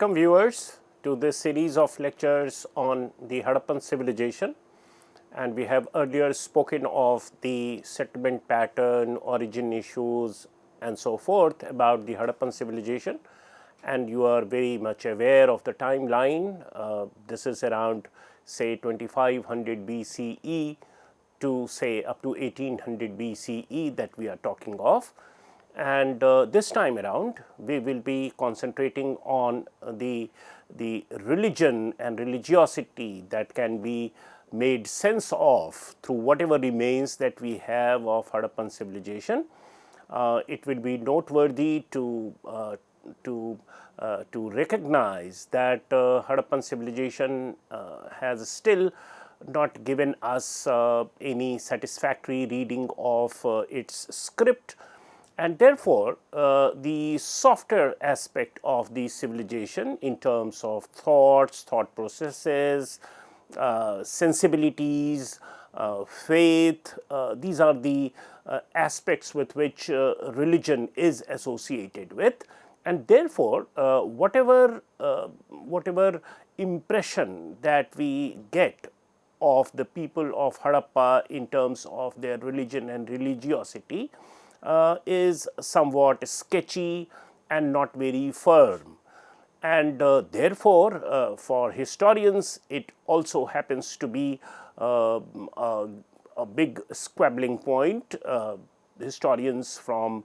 Welcome viewers to this series of lectures on the Harappan civilization, and we have earlier spoken of the settlement pattern, origin issues and so forth about the Harappan civilization, and you are very much aware of the timeline. This is around say 2500 BCE to say up to 1800 BCE that we are talking of. And this time around we will be concentrating on the religion and religiosity that can be made sense of through whatever remains that we have of Harappan civilization. It will be noteworthy to recognize that Harappan civilization has still not given us any satisfactory reading of its script, and therefore the softer aspect of the civilization in terms of thoughts, thought processes, sensibilities, faith, these are the aspects with which religion is associated with, and therefore whatever impression that we get of the people of Harappa in terms of their religion and religiosity is somewhat sketchy and not very firm, and therefore for historians it also happens to be a big squabbling point. Historians from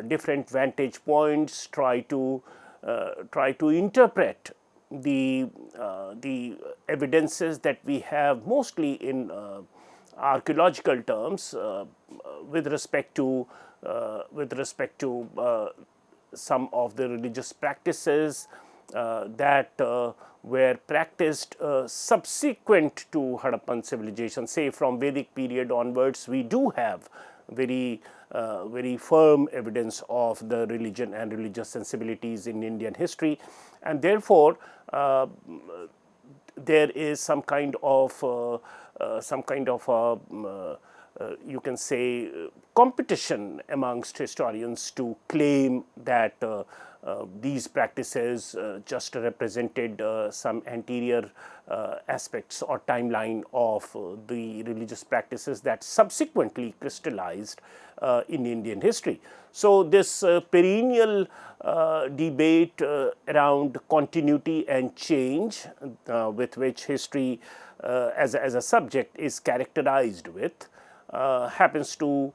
different vantage points try to interpret the evidences that we have mostly in archaeological terms with respect to some of the religious practices that were practiced subsequent to Harappan civilization. Say from Vedic period onwards, we do have very firm evidence of the religion and religious sensibilities in Indian history, and therefore there is some kind of you can say competition amongst historians to claim that these practices just represented some anterior aspects or timeline of the religious practices that subsequently crystallized in Indian history. So this perennial debate around continuity and change with which history as a subject is characterized with happens to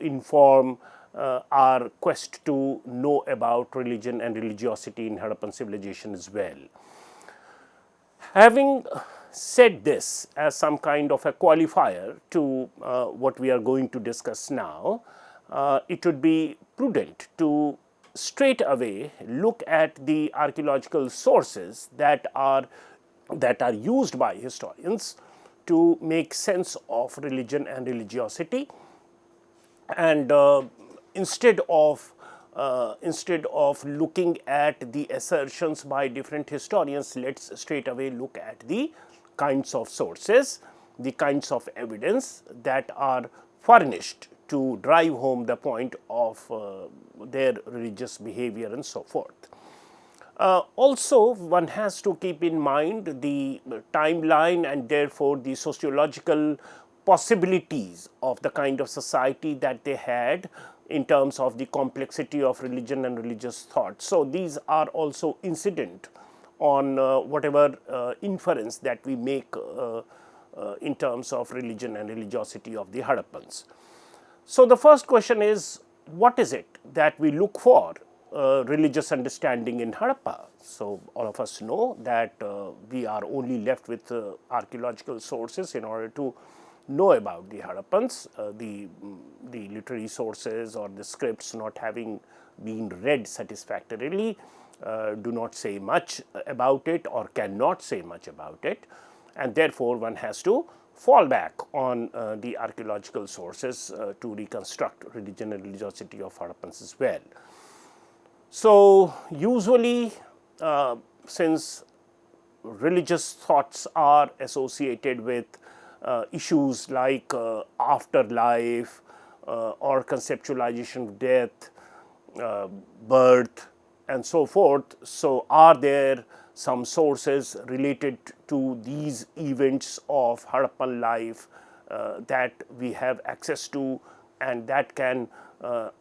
inform our quest to know about religion and religiosity in Harappan civilization as well. Having said this as some kind of a qualifier to what we are going to discuss now, it would be prudent to straight away look at the archaeological sources that are used by historians to make sense of religion and religiosity, and instead of looking at the assertions by different historians, let's straight away look at the kinds of sources, the kinds of evidence that are furnished to drive home the point of their religious behavior and so forth. Also, one has to keep in mind the timeline and therefore the sociological possibilities of the kind of society that they had in terms of the complexity of religion and religious thought. So, these are also incident on whatever inference that we make in terms of religion and religiosity of the Harappans. So, the first question is, what is it that we look for religious understanding in Harappa? So, all of us know that we are only left with archaeological sources in order to know about the Harappans. The literary sources or the scripts not having been read satisfactorily do not say much about it or cannot say much about it, and therefore one has to fall back on the archaeological sources to reconstruct religion and religiosity of Harappans as well. So, usually since religious thoughts are associated with issues like afterlife or conceptualization of death, birth, and so forth. So, are there some sources related to these events of Harappan life that we have access to, and that can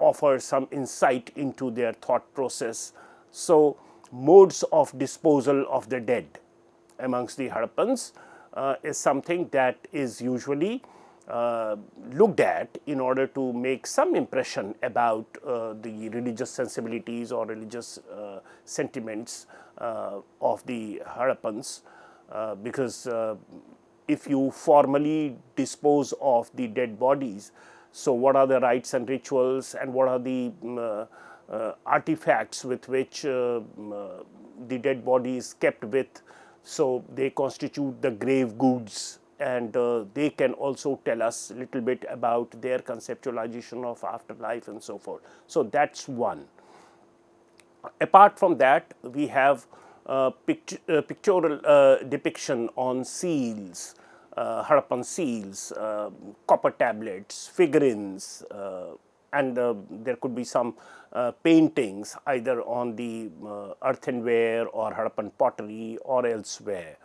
offer some insight into their thought process. So, modes of disposal of the dead amongst the Harappans is something that is usually looked at in order to make some impression about the religious sensibilities or religious sentiments of the Harappans, because if you formally dispose of the dead bodies, so what are the rites and rituals, and what are the artifacts with which the dead body is kept with. So, they constitute the grave goods, and they can also tell us a little bit about their conceptualization of afterlife and so forth. So, that is one. Apart from that, we have pictorial depiction on seals, Harappan seals, copper tablets, figurines, and there could be some paintings either on the earthenware or Harappan pottery or elsewhere.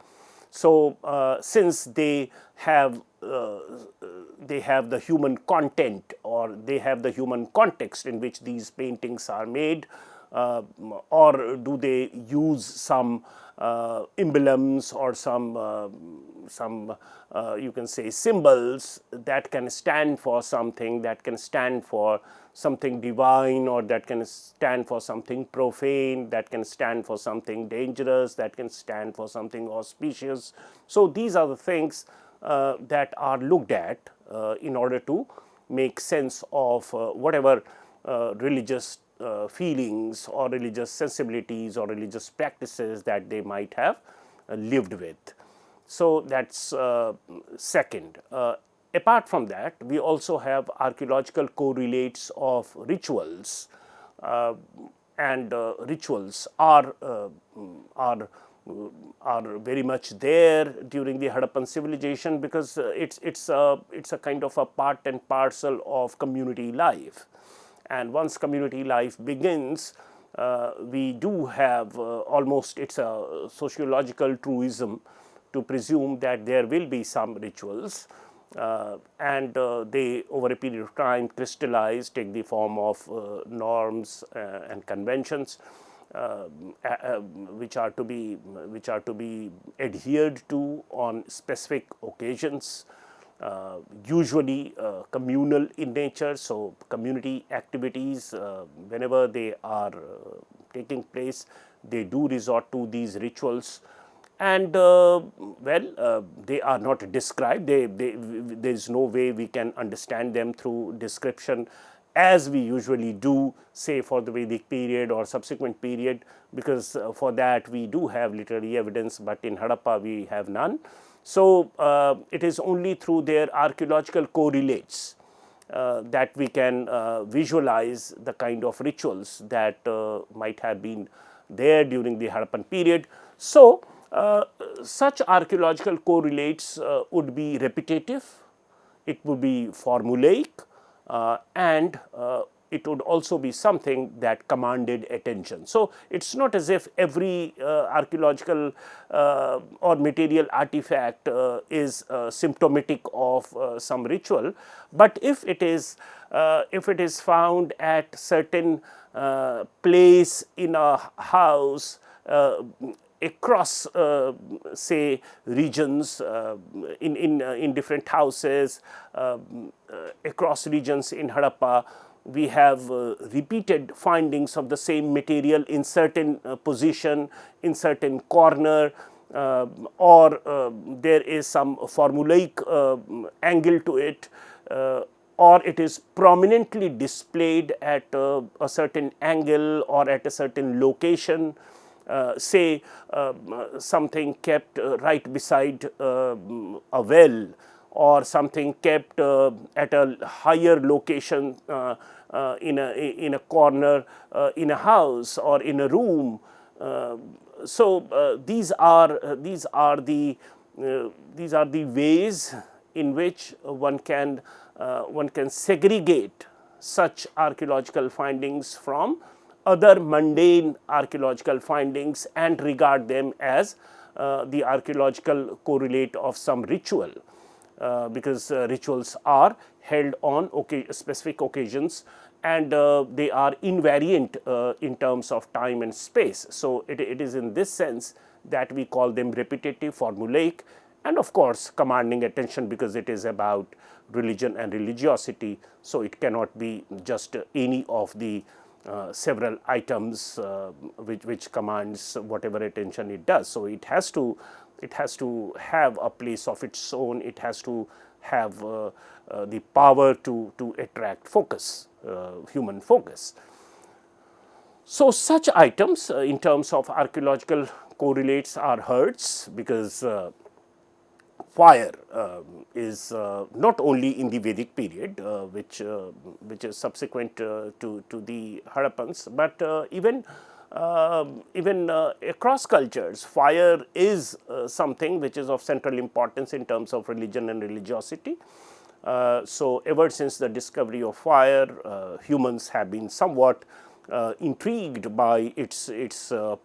So, since they have the human content, or they have the human context in which these paintings are made, or do they use some emblems or some you can say symbols that can stand for something, that can stand for something divine, or that can stand for something profane, that can stand for something dangerous, that can stand for something auspicious. So, these are the things that are looked at in order to make sense of whatever religious feelings or religious sensibilities or religious practices that they might have lived with. So, that is second. Apart from that, we also have archaeological correlates of rituals, and rituals are very much there during the Harappan civilization, because it's a kind of a part and parcel of community life. And once community life begins, we do have almost, it's a sociological truism to presume that there will be some rituals, and they over a period of time crystallize, take the form of norms and conventions, which are to be adhered to on specific occasions, usually communal in nature. So, community activities, whenever they are taking place, they do resort to these rituals, and they are not described. There is no way we can understand them through description as we usually do, say for the Vedic period or subsequent period, because for that we do have literary evidence, but in Harappa we have none. So, it is only through their archaeological correlates that we can visualize the kind of rituals that might have been there during the Harappan period. So, such archaeological correlates would be repetitive, it would be formulaic, and it would also be something that commanded attention. So, it is not as if every archaeological or material artifact is symptomatic of some ritual, but if it is found at certain place in a house across say regions, in different houses across regions in Harappa, we have repeated findings of the same material in certain position, in certain corner, or there is some formulaic angle to it, or it is prominently displayed at a certain angle or at a certain location. Say something kept right beside a well, or something kept at a higher location in a corner in a house or in a room. So, these are the ways in which one can segregate such archaeological findings from other mundane archaeological findings and regard them as the archaeological correlate of some ritual, because rituals are held on specific occasions, and they are invariant in terms of time and space. So, it is in this sense that we call them repetitive, formulaic, and of course, commanding attention, because it is about religion and religiosity. So, it cannot be just any of the several items which commands whatever attention it does. So, it has to have a place of its own. It has to have the power to attract focus, human focus. So, such items in terms of archaeological correlates are herds, because fire is not only in the Vedic period, which is subsequent to the Harappans, but even across cultures, fire is something which is of central importance in terms of religion and religiosity. So, ever since the discovery of fire, humans have been somewhat intrigued by its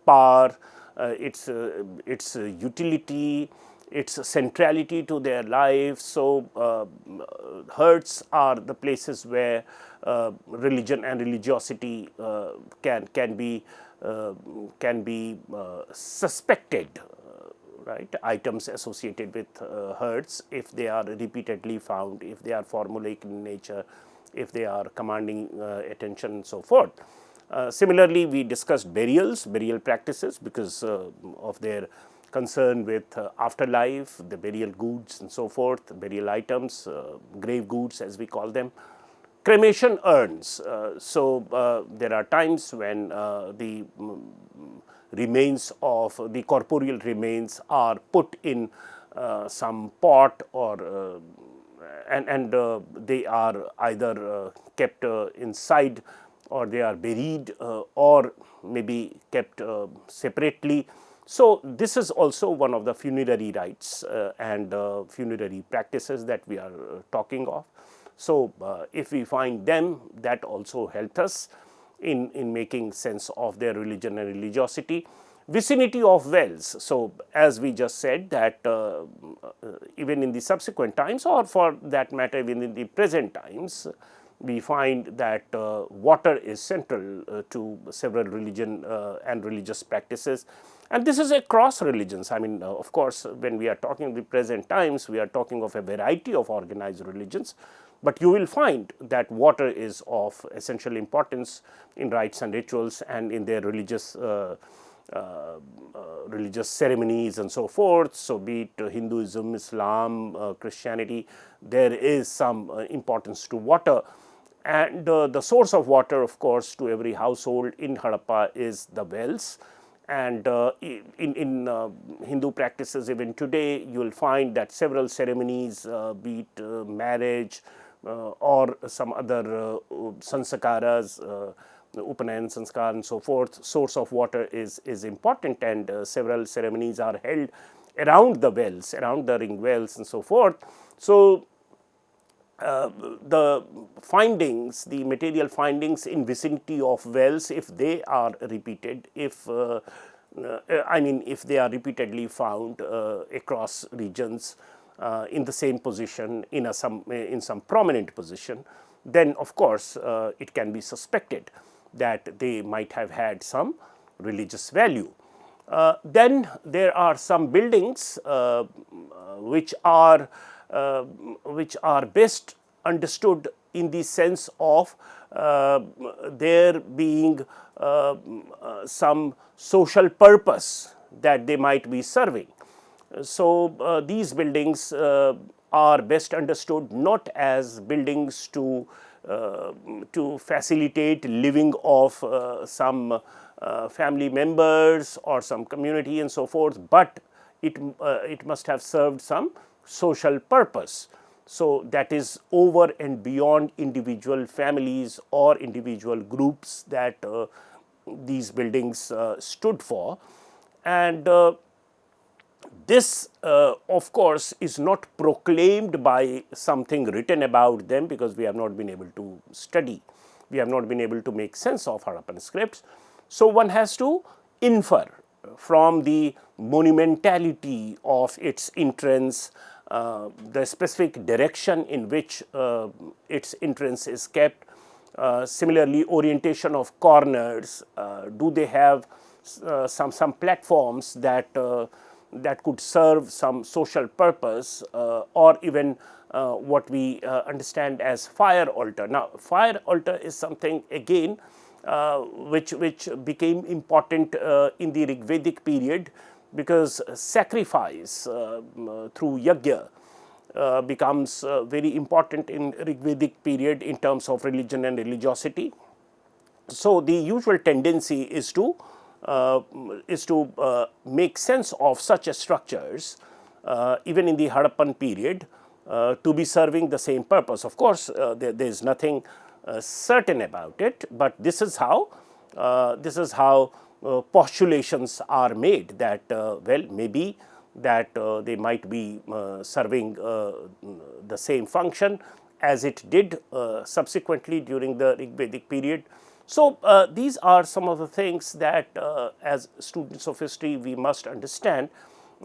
power, its utility, its centrality to their life. So, herds are the places where religion and religiosity can be suspected, right, items associated with herds, if they are repeatedly found, if they are formulaic in nature, if they are commanding attention and so forth. Similarly, we discussed burial practices, because of their concern with afterlife, the burial goods and so forth, burial items, grave goods as we call them. Cremation urns. So, there are times when the remains of the corporeal remains are put in some pot, or and they are either kept inside, or they are buried, or maybe kept separately. So, this is also one of the funerary rites and funerary practices that we are talking of. So, if we find them, that also helps us in making sense of their religion and religiosity. Vicinity of wells. So, as we just said that even in the subsequent times, or for that matter even in the present times, we find that water is central to several religion and religious practices, and this is across religions. I mean, of course, when we are talking the present times, we are talking of a variety of organized religions, but you will find that water is of essential importance in rites and rituals and in their religious religious ceremonies and so forth. So, be it Hinduism, Islam, Christianity, there is some importance to water. And the source of water, of course, to every household in Harappa is the wells. And in Hindu practices even today, you will find that several ceremonies, be it marriage or some other sanskaras, Upanayan sanskar and so forth, source of water is important, and several ceremonies are held around the wells, around the ring wells and so forth. So, the findings, the material findings in vicinity of wells, if they are repeated, if I mean if they are repeatedly found across regions in the same position, in some prominent position, then of course it can be suspected that they might have had some religious value. Then there are some buildings which are best understood in the sense of there being some social purpose that they might be serving. So, these buildings are best understood not as buildings to facilitate living of some family members or some community and so forth, but it must have served some social purpose. So, that is over and beyond individual families or individual groups that these buildings stood for, and this of course is not proclaimed by something written about them, because we have not been able to study we have not been able to make sense of Harappan scripts. So, one has to infer from the monumentality of its entrance, the specific direction in which its entrance is kept. Similarly, orientation of corners, do they have some platforms that that could serve some social purpose, or even what we understand as fire altar. Now, fire altar is something again which became important in the Rigvedic period, because sacrifice through yajna becomes very important in Rigvedic period in terms of religion and religiosity. So, the usual tendency is to make sense of such structures even in the Harappan period to be serving the same purpose. Of course, there is nothing certain about it, but this is how postulations are made, that well, maybe that they might be serving the same function as it did subsequently during the Rigvedic period. So, these are some of the things that as students of history we must understand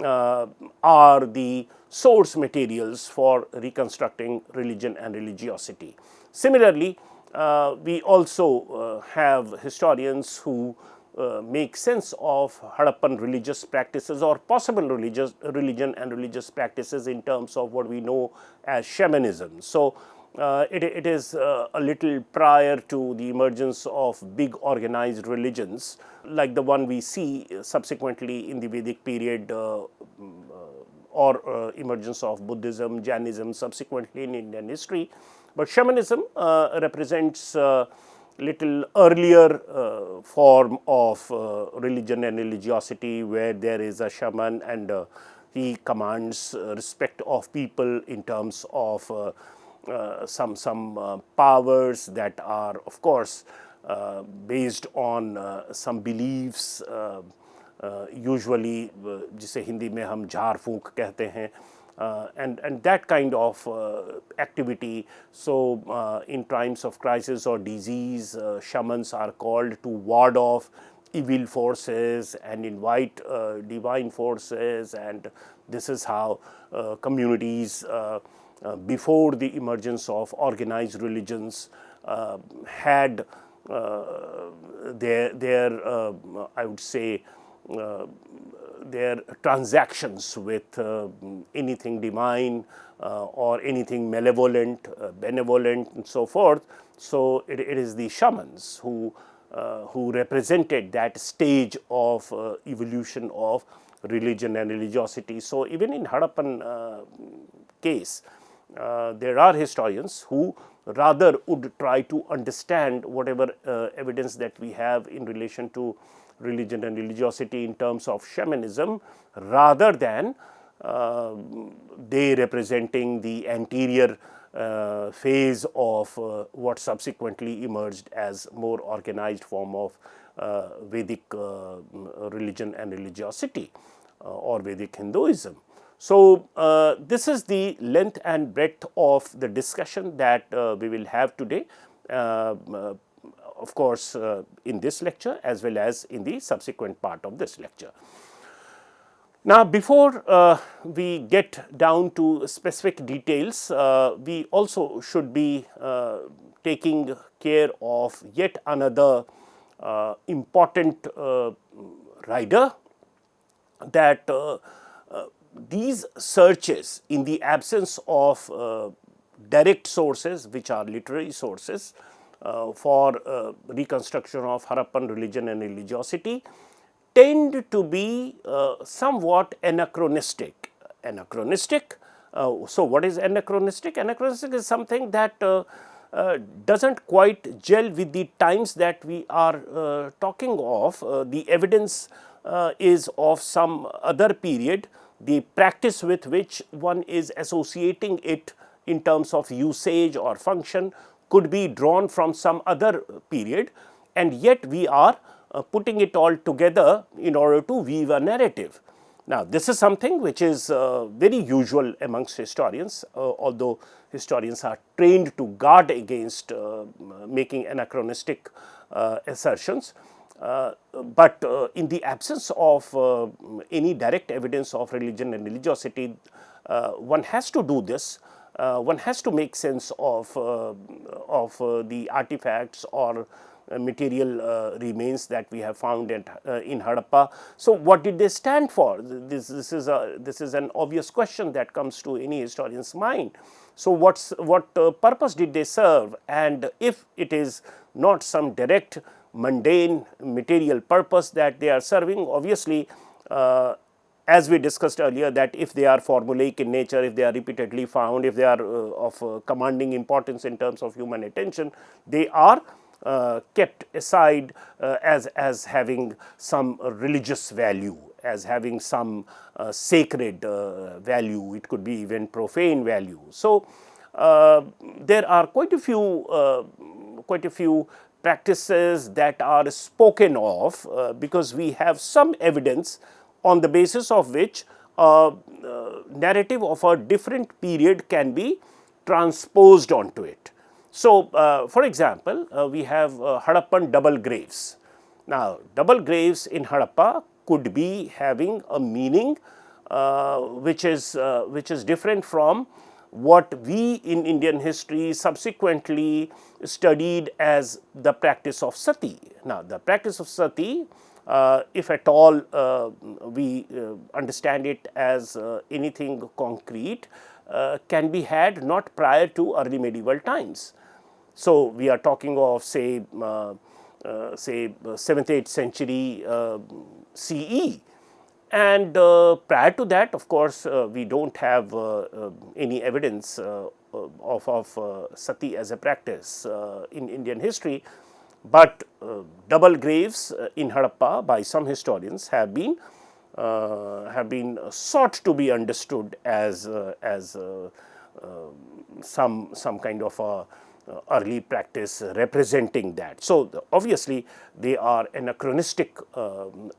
are the source materials for reconstructing religion and religiosity. Similarly, we also have historians who make sense of Harappan religious practices or possible religion and religious practices in terms of what we know as shamanism. So, it is a little prior to the emergence of big organized religions like the one we see subsequently in the Vedic period, or emergence of Buddhism, Jainism subsequently in Indian history. But shamanism represents little earlier form of religion and religiosity, where there is a shaman and he commands respect of people in terms of some powers that are of course based on some beliefs, usually जिसे हिंदी में हम झाड़ फूंक कहते हैं, and that kind of activity. So, in times of crisis or disease, shamans are called to ward off evil forces and invite divine forces, and this is how communities before the emergence of organized religions had their I would say their transactions with anything divine or anything malevolent, benevolent and so forth. So, it is the shamans who represented that stage of evolution of religion and religiosity. So, even in Harappan case, there are historians who rather would try to understand whatever evidence that we have in relation to religion and religiosity in terms of shamanism, rather than they representing the anterior phase of what subsequently emerged as more organized form of Vedic religion and religiosity or Vedic Hinduism. So, this is the length and breadth of the discussion that we will have today, of course, in this lecture as well as in the subsequent part of this lecture. Now, before we get down to specific details, we also should be taking care of yet another important rider, that these searches, in the absence of direct sources which are literary sources for reconstruction of Harappan religion and religiosity, tend to be somewhat anachronistic. So, what is anachronistic? Anachronistic is something that does not quite gel with the times that we are talking of. The evidence is of some other period, the practice with which one is associating it in terms of usage or function could be drawn from some other period, and yet we are putting it all together in order to weave a narrative. Now, this is something which is very usual amongst historians, although historians are trained to guard against making anachronistic assertions. But in the absence of any direct evidence of religion and religiosity, one has to do this. One has to make sense of the artifacts or material remains that we have found in Harappa. So, what did they stand for? This is an obvious question that comes to any historian's mind. So, what purpose did they serve? And if it is not some direct mundane material purpose that they are serving, obviously, as we discussed earlier, that if they are formulaic in nature, if they are repeatedly found, if they are of commanding importance in terms of human attention, they are kept aside as having some religious value, as having some sacred value. It could be even profane value. So, there are quite a few practices that are spoken of because we have some evidence on the basis of which a narrative of a different period can be transposed onto it. So, for example, we have Harappan double graves. Now, double graves in Harappa could be having a meaning which is different from what we in Indian history subsequently studied as the practice of sati. Now, the practice of sati, if at all we understand it as anything concrete, can be had not prior to early medieval times. So, we are talking of say 7th, 8th century CE, and prior to that, of course, we do not have any evidence of sati as a practice in Indian history. But double graves in Harappa by some historians have been sought to be understood as some kind of a early practice representing that. So, obviously, they are anachronistic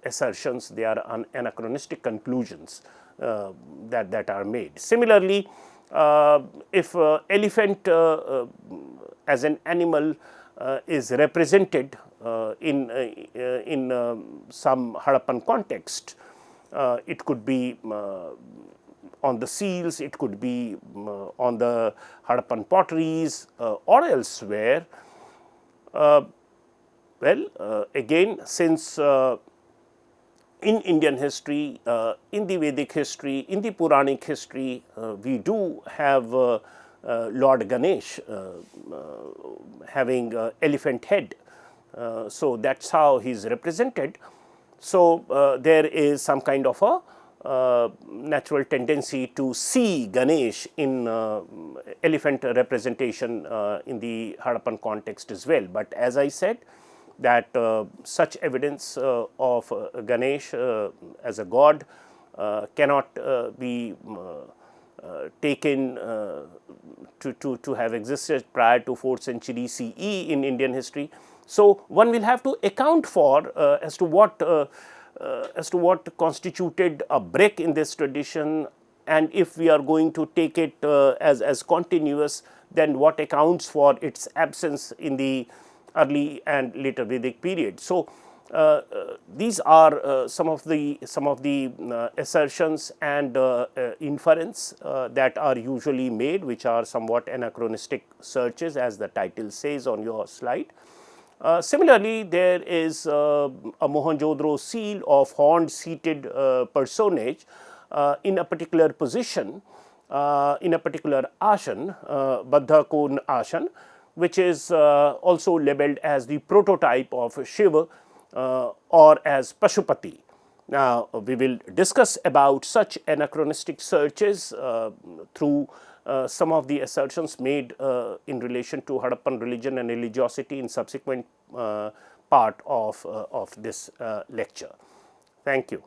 assertions, they are anachronistic conclusions that are made. Similarly, if elephant as an animal is represented in some Harappan context, it could be on the seals, it could be on the Harappan potteries or elsewhere. Again, since in Indian history, in the Vedic history, in the Puranic history, we do have Lord Ganesh having elephant head. So, that is how he is represented. So, there is some kind of a natural tendency to see Ganesh in elephant representation in the Harappan context as well. But as I said, that such evidence of Ganesh as a god cannot be taken to have existed prior to 4th century CE in Indian history. So, one will have to account for as to what constituted a break in this tradition, and if we are going to take it as continuous, then what accounts for its absence in the early and later Vedic period. So, these are some of the assertions and inference that are usually made, which are somewhat anachronistic searches, as the title says on your slide. Similarly, there is a Mohenjo-daro seal of horned seated personage in a particular position, in a particular ashan, Baddha Kon ashan, which is also labeled as the prototype of Shiva or as Pashupati. Now, we will discuss about such anachronistic searches through some of the assertions made in relation to Harappan religion and religiosity in subsequent part of this lecture. Thank you.